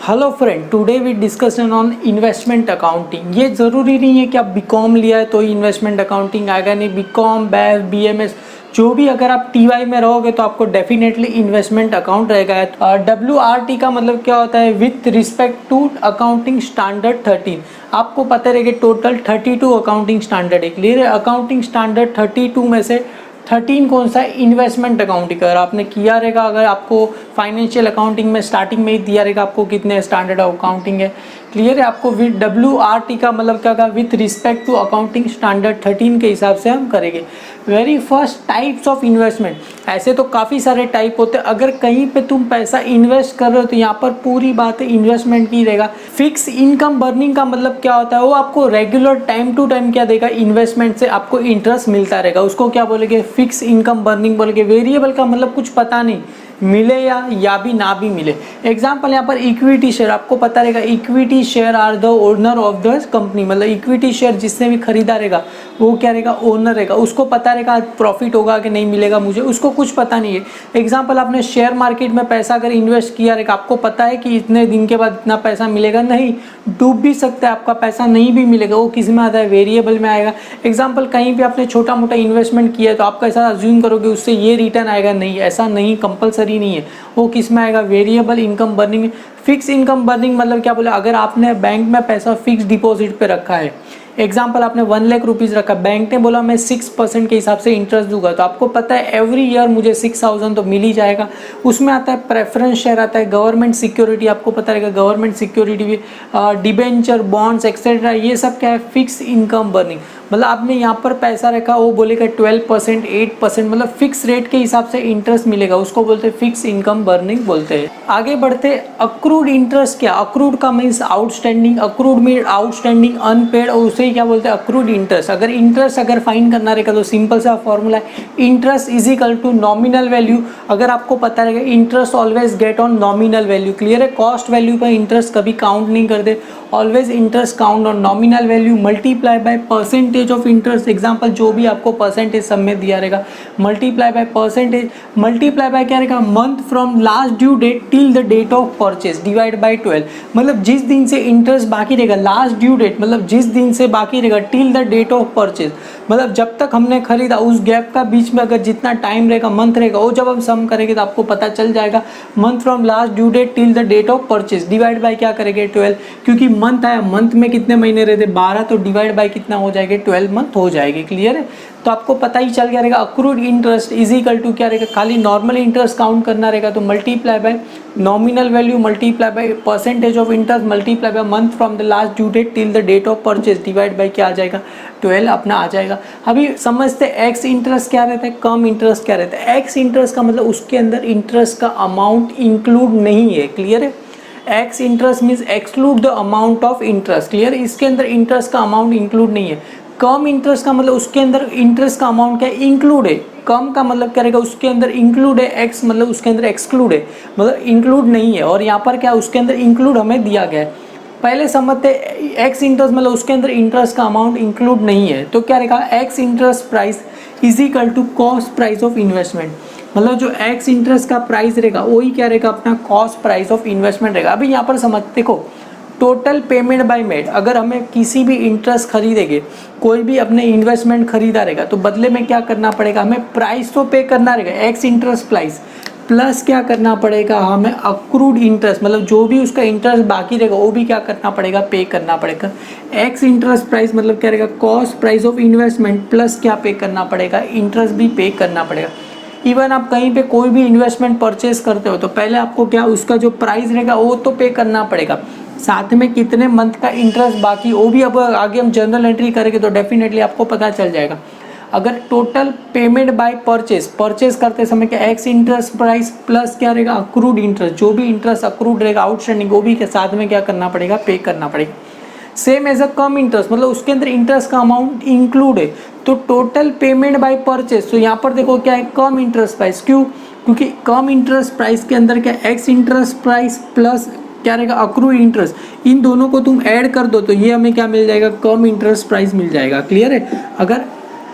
Hello friend, today we discussion on investment accounting. ये ज़रूरी नहीं है कि आप बीकॉम लिया है तो ही इन्वेस्टमेंट अकाउंटिंग आएगा, नहीं बीकॉम बैफ बीएमएस जो भी, अगर आप टीवाई में रहोगे तो आपको डेफिनेटली इन्वेस्टमेंट अकाउंट रहेगा। WRT का मतलब क्या होता है? With respect to accounting standard 13। आपको पता रहेगा टोटल 32 अकाउंटिंग स्टैंडर्ड है। क्लियर है? अकाउंटिंग स्टैंडर्ड 32 में से 13 कौन सा है? Investment accounting. अगर आपने किया रहेगा, अगर आपको फाइनेंशियल अकाउंटिंग में स्टार्टिंग में ही दिया रहेगा आपको कितने स्टैंडर्ड ऑफ अकाउंटिंग है। क्लियर है? आपको विद WRT का मतलब क्या होगा? With respect to accounting standard 13 के हिसाब से हम करेंगे। Very first types of investment. ऐसे तो काफ़ी सारे टाइप होते हैं। अगर कहीं पे तुम पैसा इन्वेस्ट कर रहे हो तो यहाँ पर पूरी बात इन्वेस्टमेंट की रहेगा। फिक्स इनकम बर्निंग का मतलब क्या होता है? वो आपको रेगुलर टाइम टू टाइम क्या देगा? इन्वेस्टमेंट से आपको इंटरेस्ट मिलता रहेगा। उसको क्या बोलेंगे? फिक्स इनकम बर्निंग बोलेंगे। वेरिएबल का मतलब कुछ पता नहीं, मिले या भी ना भी मिले। एग्जाम्पल यहाँ पर इक्विटी शेयर, आपको पता रहेगा equity share are the owner of the company. मतलब इक्विटी शेयर जिसने भी खरीदा रहेगा वो क्या रहेगा? ओनर रहेगा। उसको पता रहेगा प्रॉफिट होगा कि नहीं मिलेगा मुझे, उसको कुछ पता नहीं है। एग्जाम्पल आपने शेयर मार्केट में पैसा अगर इन्वेस्ट किया रहेगा, आपको पता है कि इतने दिन के बाद इतना पैसा मिलेगा? नहीं, डूब भी सकता है, आपका पैसा नहीं भी मिलेगा। वो किस में आता है? वेरिएबल में आएगा। एग्जाम्पल कहीं भी आपने छोटा मोटा इन्वेस्टमेंट किया है तो आप कैसा अज्यूम करोगे उससे ये रिटर्न आएगा? नहीं, ऐसा नहीं, कंपलसरी नहीं है। वो किस में आएगा? वेरिएबल इनकम बर्निंग में। फिक्स इनकम बर्निंग मतलब क्या बोले? अगर आपने बैंक में पैसा फिक्स डिपॉजिट पे रखा है, एग्जाम्पल आपने 1 लाख रुपीज़ रखा, बैंक ने बोला मैं 6% के हिसाब से इंटरेस्ट दूंगा, तो आपको पता है एवरी ईयर मुझे 6000 तो मिल ही जाएगा। उसमें आता है प्रेफरेंस शेयर, आता है गवर्नमेंट सिक्योरिटी, आपको पता रहेगा गवर्नमेंट सिक्योरिटी भी, डिबेंचर, बॉन्ड्स एक्सेट्रा, ये सब क्या है? Fix income burning. मतलब आपने यहाँ पर पैसा रखा, वो बोलेगा 12%, 8%, मतलब फिक्स रेट के हिसाब से इंटरेस्ट मिलेगा, उसको बोलते हैं फिक्स इनकम बर्निंग बोलते हैं। आगे बढ़ते, अक्रूड इंटरेस्ट क्या? अक्रूड का means outstanding, accrued mean outstanding unpaid, और उसे क्या बोलते हैं? Accrued interest. अगर इंटरेस्ट अगर फाइंड करना रहेगा तो सिंपल सा फॉर्मूला है, interest is equal to nominal value. अगर आपको पता रहेगा interest always get on nominal value. Clear है? कॉस्ट वैल्यू पर इंटरेस्ट कभी काउंट नहीं करते, always interest count on nominal value multiply by percentage of interest. Example जो भी आपको परसेंटेज सब में दिया रहेगा, multiply by percentage, multiply by क्या रहेगा? Month from last due date till the date of purchase divide by 12। मतलब जिस दिन से इंटरेस्ट बाकी रहेगा, लास्ट ड्यू डेट मतलब जिस दिन से बाकी रहेगा, till the date of purchase मतलब जब तक हमने खरीदा उस गैप का बीच में अगर जितना टाइम रहेगा, मंथ रहेगा, वो जब हम सम करेंगे तो आपको पता चल जाएगा। Month from last due date till the date of purchase divide by क्या करेंगे? 12, क्योंकि मंथ आया, मंथ में कितने महीने रहते? 12, तो डिवाइड बाय कितना हो जाएगा? 12 मंथ हो जाएगी। क्लियर है? तो आपको पता ही चल गया रहेगा accrued interest is equal to क्या रहेगा? खाली नॉर्मल इंटरेस्ट काउंट करना रहेगा तो multiply by nominal value multiply by percentage of interest multiply by month from the last due date till the date of purchase divide by क्या आ जाएगा? 12 अपना आ जाएगा। अभी समझते एक्स इंटरेस्ट क्या रहता है, कम इंटरेस्ट क्या रहता है। एक्स इंटरेस्ट का मतलब उसके अंदर इंटरेस्ट का अमाउंट इंक्लूड नहीं है। क्लियर है? X interest means exclude the amount of interest. Clear? इसके अंदर इंटरेस्ट का अमाउंट इंक्लूड नहीं है। कम इंटरेस्ट का मतलब उसके अंदर इंटरेस्ट का अमाउंट क्या है? इंक्लूड है। कम का मतलब क्या रहेगा? उसके अंदर इंक्लूड है। एक्स मतलब उसके अंदर एक्सक्लूड है, मतलब इंक्लूड नहीं है। और यहाँ पर क्या उसके अंदर इंक्लूड हमें दिया गया है। पहले समझते एक्स इंटरेस्ट मतलब उसके अंदर इंटरेस्ट का अमाउंट इंक्लूड नहीं है, तो क्या रहेगा? Ex interest price is equal to cost price of investment. मतलब जो एक्स इंटरेस्ट का प्राइस रहेगा वही क्या रहेगा? अपना कॉस्ट प्राइस ऑफ इन्वेस्टमेंट रहेगा। अभी यहाँ पर समझ, देखो टोटल पेमेंट बाय मेड, अगर हमें किसी भी इंटरेस्ट खरीदेंगे, कोई भी अपने इन्वेस्टमेंट खरीदा रहेगा तो बदले में क्या करना पड़ेगा? हमें प्राइस तो पे करना रहेगा, एक्स इंटरेस्ट प्राइस, प्लस क्या करना पड़ेगा? हमें अक्रूड इंटरेस्ट मतलब जो भी उसका इंटरेस्ट बाकी रहेगा वो भी क्या करना पड़ेगा? पे करना पड़ेगा। एक्स इंटरेस्ट प्राइस मतलब क्या रहेगा? Cost price of investment plus क्या पे करना पड़ेगा? इंटरेस्ट भी पे करना पड़ेगा। इवन आप कहीं पे कोई भी इन्वेस्टमेंट परचेज करते हो तो पहले आपको क्या उसका जो प्राइस रहेगा वो तो पे करना पड़ेगा, साथ में कितने मंथ का इंटरेस्ट बाकी वो भी। अब आगे हम जर्नल एंट्री करेंगे तो डेफिनेटली आपको पता चल जाएगा। अगर टोटल पेमेंट बाय परचेज करते समय क्या? एक्स इंटरेस्ट प्राइस प्लस क्या रहेगा? अक्रूड इंटरेस्ट, जो भी इंटरेस्ट अक्रूड रहेगा आउटस्टैंडिंग वो भी के साथ में क्या करना पड़ेगा? पे करना पड़ेगा। Same as a cum interest मतलब उसके अंदर इंटरेस्ट का अमाउंट इंक्लूड है, तो टोटल पेमेंट बाय परचेज, तो यहाँ पर देखो क्या है? कम इंटरेस्ट प्राइस। क्यों? क्योंकि कम इंटरेस्ट प्राइस के अंदर क्या? एक्स इंटरेस्ट प्राइस प्लस क्या रहेगा? अक्रूड इंटरेस्ट, इन दोनों को तुम ऐड कर दो तो ये हमें क्या मिल जाएगा? कम इंटरेस्ट प्राइस मिल जाएगा। क्लियर है? अगर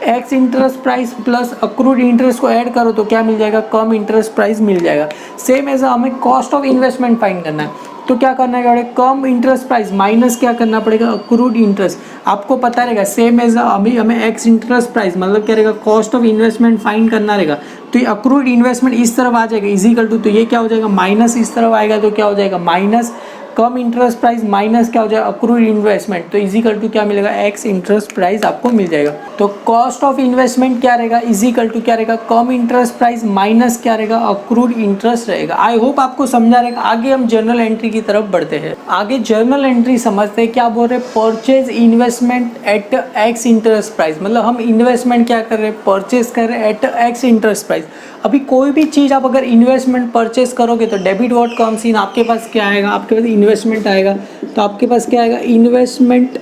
x interest price plus accrued interest को ऐड करो तो क्या मिल जाएगा? कम इंटरेस्ट प्राइस मिल जाएगा। सेम एज हमें कॉस्ट ऑफ इन्वेस्टमेंट फाइंड करना है। तो क्या करना है, कम इंटरेस्ट प्राइस माइनस क्या करना पड़ेगा, अक्रूड इंटरेस्ट। आपको पता रहेगा सेम एज अभी हमें एक्स इंटरेस्ट प्राइस मतलब क्या रहेगा, कॉस्ट ऑफ इन्वेस्टमेंट फाइंड करना रहेगा। तो ये अक्रूड इन्वेस्टमेंट इस तरफ आ जाएगा इजिकल टू, तो ये क्या हो जाएगा माइनस, इस तरफ आएगा तो क्या हो जाएगा माइनस कम इंटरेस्ट प्राइस माइनस क्या हो जाएगा अक्रूड इन्वेस्टमेंट, तो इजिकल टू क्या मिलेगा, एक्स इंटरेस्ट प्राइस आपको मिल जाएगा। तो कॉस्ट ऑफ इन्वेस्टमेंट क्या रहेगा, इजिकल टू क्या रहेगा, कम इंटरेस्ट प्राइस माइनस क्या रहेगा, अक्रूड इंटरेस्ट रहेगा। आई होप आपको समझा रहेगा। आगे हम जर्नल एंट्री की तरफ बढ़ते हैं। आगे जर्नल एंट्री समझते हैं, क्या बोल रहे हैं, purchase investment at ex interest price, मतलब हम इन्वेस्टमेंट क्या कर रहे हैं, परचेज कर रहे हैं एट एक्स इंटरेस्ट प्राइस। अभी कोई भी चीज़ आप अगर इन्वेस्टमेंट परचेस करोगे तो डेबिट व्हाट कम्स इन, आपके पास क्या आएगा, आपके पास इन्वेस्टमेंट आएगा, तो आपके पास क्या आएगा, इन्वेस्टमेंट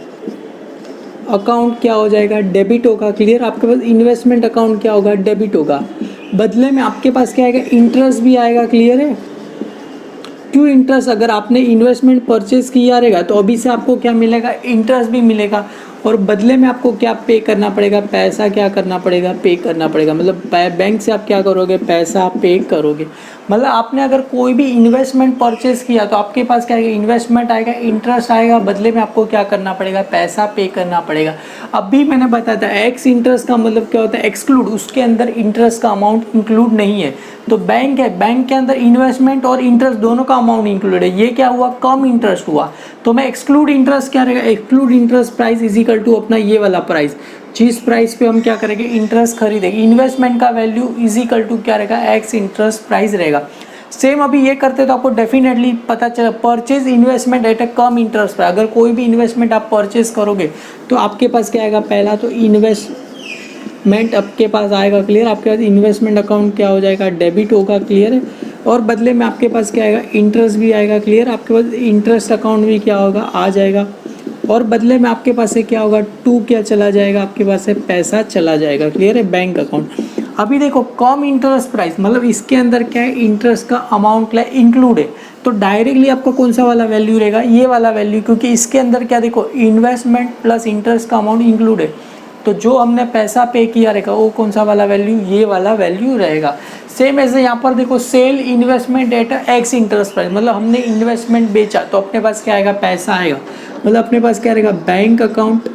अकाउंट क्या हो जाएगा, डेबिट होगा। क्लियर, आपके पास इन्वेस्टमेंट अकाउंट क्या होगा, डेबिट होगा। बदले में आपके पास क्या आएगा, इंटरेस्ट भी आएगा। क्लियर है, क्यों इंटरेस्ट, अगर आपने इन्वेस्टमेंट परचेज किया रहेगा तो अभी से आपको क्या मिलेगा, इंटरेस्ट भी मिलेगा, और बदले में आपको क्या पे करना पड़ेगा, पैसा क्या करना पड़ेगा, पे करना पड़ेगा। मतलब बैंक से आप क्या करोगे, पैसा पे करोगे। मतलब आपने अगर कोई भी इन्वेस्टमेंट परचेज किया तो आपके पास क्या आएगा, इन्वेस्टमेंट आएगा, इंटरेस्ट आएगा, बदले में आपको क्या करना पड़ेगा, पैसा पे करना पड़ेगा। अभी मैंने बताया था एक्स इंटरेस्ट का मतलब क्या होता है, एक्सक्लूड, उसके अंदर इंटरेस्ट का अमाउंट इंक्लूड नहीं है। तो बैंक है, बैंक के अंदर इन्वेस्टमेंट और इंटरेस्ट दोनों का अमाउंट इंक्लूड है। ये क्या हुआ, कम इंटरेस्ट हुआ, तो मैं एक्सक्लूड इंटरेस्ट क्या रहेगा, exclude interest price is equal to अपना ये वाला प्राइस, जिस प्राइस पे हम क्या करेंगे, इंटरेस्ट खरीदेंगे, इन्वेस्टमेंट का वैल्यू इज इक्वल टू क्या रहेगा, एक्स इंटरेस्ट प्राइस रहेगा। सेम अभी ये करते तो आपको डेफिनेटली पता चला, purchase investment at A come interest पर। अगर कोई भी इन्वेस्टमेंट आप परचेज करोगे तो आपके पास क्या आएगा, पहला तो इन्वेस्टमेंट आपके पास आएगा। क्लियर, आपके पास इन्वेस्टमेंट अकाउंट क्या हो जाएगा, डेबिट होगा। क्लियर है, और बदले में आपके पास क्या आएगा, इंटरेस्ट भी आएगा। क्लियर, आपके पास इंटरेस्ट अकाउंट भी क्या होगा, आ जाएगा, और बदले में आपके पास से क्या होगा, टू क्या चला जाएगा, आपके पास से पैसा चला जाएगा। क्लियर है, बैंक अकाउंट। अभी देखो कम इंटरेस्ट प्राइस मतलब इसके अंदर क्या है, इंटरेस्ट का अमाउंट क्या इंक्लूड है, तो डायरेक्टली आपका कौन सा वाला वैल्यू रहेगा, ये वाला वैल्यू, क्योंकि इसके अंदर क्या देखो इन्वेस्टमेंट प्लस इंटरेस्ट का अमाउंट इंक्लूड है। तो जो हमने पैसा पे किया रहेगा वो कौन सा वाला वैल्यू, ये वाला वैल्यू रहेगा। सेम ऐसे यहाँ पर देखो sell investment at ex interest price, मतलब हमने इन्वेस्टमेंट बेचा तो अपने पास क्या आएगा, पैसा आएगा, मतलब अपने पास क्या रहेगा, बैंक अकाउंट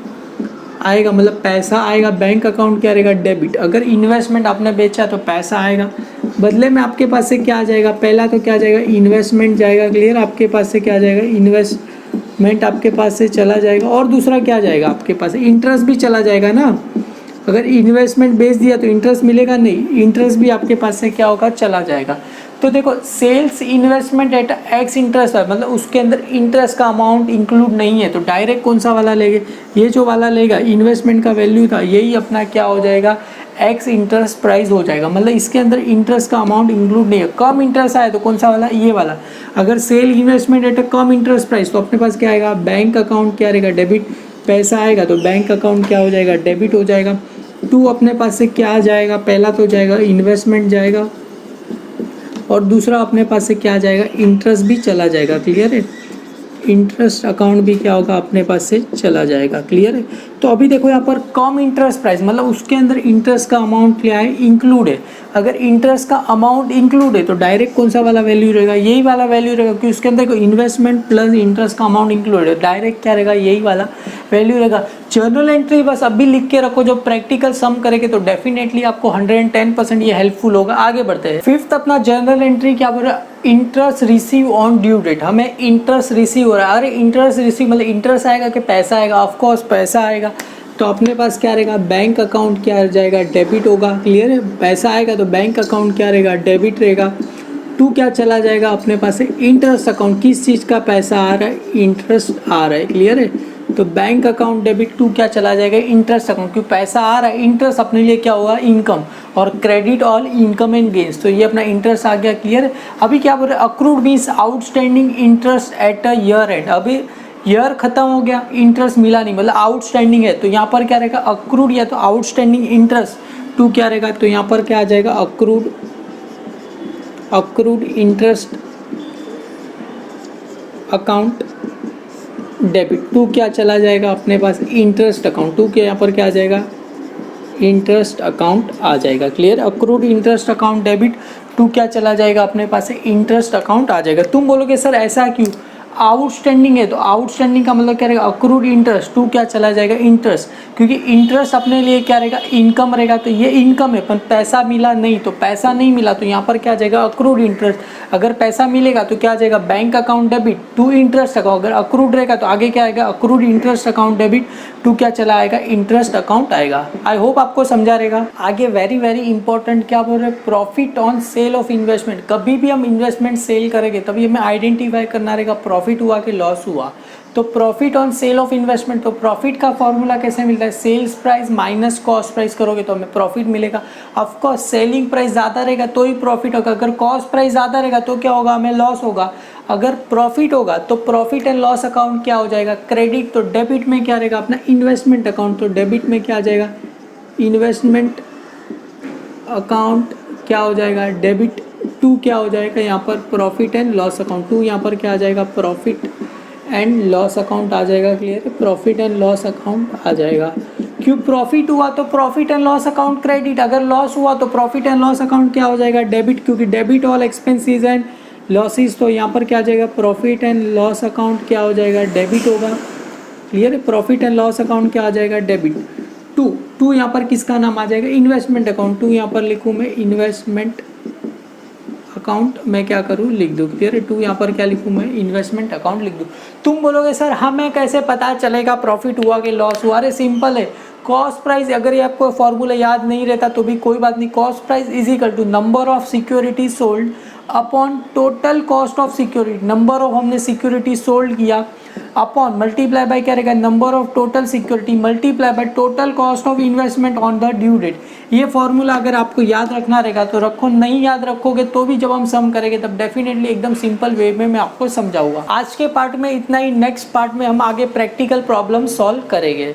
आएगा, मतलब पैसा आएगा। बैंक अकाउंट क्या रहेगा, डेबिट। अगर इन्वेस्टमेंट आपने बेचा तो पैसा आएगा, बदले में आपके पास से क्या आ जाएगा, पहला तो क्या आ जाएगा, इन्वेस्टमेंट जाएगा। क्लियर, आपके पास से क्या आ जाएगा, इन्वेस्टमेंट आपके पास से चला जाएगा, और दूसरा क्या जाएगा, आपके पास इंटरेस्ट भी चला जाएगा ना। अगर इन्वेस्टमेंट बेच दिया तो इंटरेस्ट मिलेगा नहीं, इंटरेस्ट भी आपके पास से क्या होगा, चला जाएगा। तो देखो sales investment at ex interest है, मतलब उसके अंदर इंटरेस्ट का अमाउंट इंक्लूड नहीं है, तो डायरेक्ट कौन सा वाला लेंगे, ये जो वाला लेगा इन्वेस्टमेंट का वैल्यू था यही अपना क्या हो जाएगा, एक्स इंटरेस्ट प्राइस हो जाएगा। मतलब इसके अंदर इंटरेस्ट का अमाउंट इंक्लूड नहीं है, कम इंटरेस्ट आया तो कौन सा वाला, ये वाला। अगर sell investment at cum interest price तो अपने पास क्या आएगा, बैंक अकाउंट क्या रहेगा, डेबिट। पैसा आएगा तो बैंक अकाउंट क्या हो जाएगा, डेबिट हो जाएगा। टू अपने पास से क्या जाएगा, पहला तो जाएगा इन्वेस्टमेंट जाएगा, और दूसरा अपने पास से क्या जाएगा, इंटरेस्ट भी चला जाएगा। क्लियर है, इंटरेस्ट अकाउंट भी क्या होगा, अपने पास से चला जाएगा। क्लियर है, तो अभी देखो यहाँ पर कम इंटरेस्ट प्राइस मतलब उसके अंदर इंटरेस्ट का अमाउंट क्या है, इंक्लूड है। अगर इंटरेस्ट का अमाउंट इंक्लूड है तो डायरेक्ट कौन सा वाला वैल्यू रहेगा, यही वाला वैल्यू रहेगा, क्योंकि उसके अंदर इन्वेस्टमेंट प्लस इंटरेस्ट का अमाउंट इंक्लूड है, डायरेक्ट क्या रहेगा, यही वाला वैल्यू रहेगा। जर्नल एंट्री बस अभी लिख के रखो, जो प्रैक्टिकल सम करेंगे तो डेफिनेटली आपको 110% ये हेल्पफुल होगा। आगे बढ़ते हैं। फिफ्थ अपना जर्नल एंट्री क्या बोल रहा है, interest receive on due date. हमें इंटरेस्ट रिसीव हो रहा है, अरे इंटरेस्ट रिसीव मतलब इंटरेस्ट आएगा कि पैसा आएगा, ऑफकोर्स पैसा आएगा, तो अपने पास क्या रहेगा, बैंक अकाउंट क्या आ जाएगा, डेबिट होगा। क्लियर है, पैसा आएगा तो बैंक अकाउंट क्या रहेगा, डेबिट रहेगा। टू क्या चला जाएगा, अपने पास है इंटरेस्ट अकाउंट, किस चीज़ का पैसा आ रहा है, इंटरेस्ट आ रहा है। क्लियर है, तो बैंक अकाउंट डेबिट, टू क्या चला जाएगा, इंटरेस्ट अकाउंट, क्योंकि पैसा आ रहा है, इंटरेस्ट अपने लिए क्या होगा, इनकम, और credit all income and gains, तो ये अपना इंटरेस्ट आ गया। क्लियर है, अभी क्या बोल रहे हैं, accrued means outstanding interest at a year and. अभी ईयर खत्म हो गया, इंटरेस्ट मिला नहीं, मतलब आउटस्टैंडिंग है, तो यहाँ पर क्या रहेगा, अक्रूड या तो आउटस्टैंडिंग इंटरेस्ट। टू क्या रहेगा, तो यहाँ पर क्या आ जाएगा, accrued interest account debit. To क्या चला जाएगा, अपने पास इंटरेस्ट अकाउंट, टू के यहाँ पर क्या आ जाएगा, इंटरेस्ट अकाउंट आ जाएगा। Clear, accrued interest account debit, to क्या चला जाएगा, अपने पास इंटरेस्ट अकाउंट आ जाएगा। तुम बोलोगे सर ऐसा क्यों, आउटस्टैंडिंग है तो आउटस्टैंडिंग का मतलब क्या रहेगा, अक्रूड इंटरेस्ट, टू क्या चला जाएगा, इंटरेस्ट, क्योंकि इंटरेस्ट अपने लिए क्या रहेगा, इनकम रहेगा, तो ये इनकम है, पर पैसा मिला नहीं, तो पैसा नहीं मिला तो यहाँ पर क्या आ जाएगा, अक्रूड इंटरेस्ट। अगर पैसा मिलेगा तो क्या आ जाएगा, bank account debit to interest account, अगर अक्रूड रहेगा तो आगे क्या आएगा, accrued interest account debit to क्या चला आएगा, इंटरेस्ट अकाउंट आएगा। आई होप आपको समझा रहेगा। आगे वेरी वेरी इंपॉर्टेंट क्या बोल रहे हैं, profit on sale of investment. कभी भी हम इन्वेस्टमेंट सेल करेंगे तभी हमें आइडेंटिफाई करना रहेगा प्रॉफिट हुआ कि लॉस हुआ। तो profit on sale of investment, तो प्रॉफिट का फॉर्मूला कैसे मिलता है, sales price minus cost price करोगे तो हमें प्रॉफिट मिलेगा। ऑफ कोर्स सेलिंग प्राइस ज़्यादा रहेगा तो ही प्रॉफिट होगा, अगर कॉस्ट प्राइस ज़्यादा रहेगा तो क्या होगा, हमें लॉस होगा। अगर प्रॉफिट होगा तो प्रॉफिट एंड लॉस अकाउंट क्या हो जाएगा, क्रेडिट, तो डेबिट में क्या रहेगा अपना इन्वेस्टमेंट अकाउंट, तो डेबिट में क्या आ जाएगा, इन्वेस्टमेंट अकाउंट क्या हो जाएगा, डेबिट टू क्या हो जाएगा यहाँ पर profit and loss account, to यहाँ पर क्या आ जाएगा, प्रॉफिट एंड लॉस अकाउंट आ जाएगा। क्लियर है, प्रॉफिट एंड लॉस अकाउंट आ जाएगा। क्यों प्रॉफिट हुआ तो profit and loss account credit, अगर लॉस हुआ तो प्रॉफिट एंड लॉस अकाउंट क्या हो जाएगा, डेबिट, क्योंकि debit all expenses and losses, तो यहाँ पर क्या आ जाएगा, प्रॉफिट एंड लॉस अकाउंट क्या हो जाएगा, डेबिट होगा। क्लियर है, प्रॉफिट एंड लॉस अकाउंट क्या आ जाएगा, डेबिट। टू यहाँ पर किसका नाम आ जाएगा, इन्वेस्टमेंट अकाउंट, टू यहाँ पर लिखूँ मैं इन्वेस्टमेंट अकाउंट, मैं क्या करूँ लिख दूँ। क्लियर है, टू यहाँ पर क्या लिखूँ मैं, इन्वेस्टमेंट अकाउंट लिख दूँ। तुम बोलोगे सर हमें कैसे पता चलेगा प्रॉफिट हुआ कि लॉस हुआ, अरे सिंपल है, कॉस्ट प्राइस, अगर ये आपको फॉर्मूला याद नहीं रहता तो भी कोई बात नहीं, cost price is equal to number of security sold upon total cost of security, number of हमने सिक्योरिटी सोल्ड किया अपॉन मल्टीप्लाई बाय क्या रहेगा, number of total security multiply by total cost of investment on the due date. ये formula अगर आपको याद रखना रहेगा तो रखो, नहीं याद रखोगे तो भी जब हम सम करेंगे तब डेफिनेटली एकदम सिंपल वे में मैं आपको समझाऊंगा। आज के पार्ट में इतना ही, नेक्स्ट पार्ट में हम आगे प्रैक्टिकल प्रॉब्लम सॉल्व करेंगे।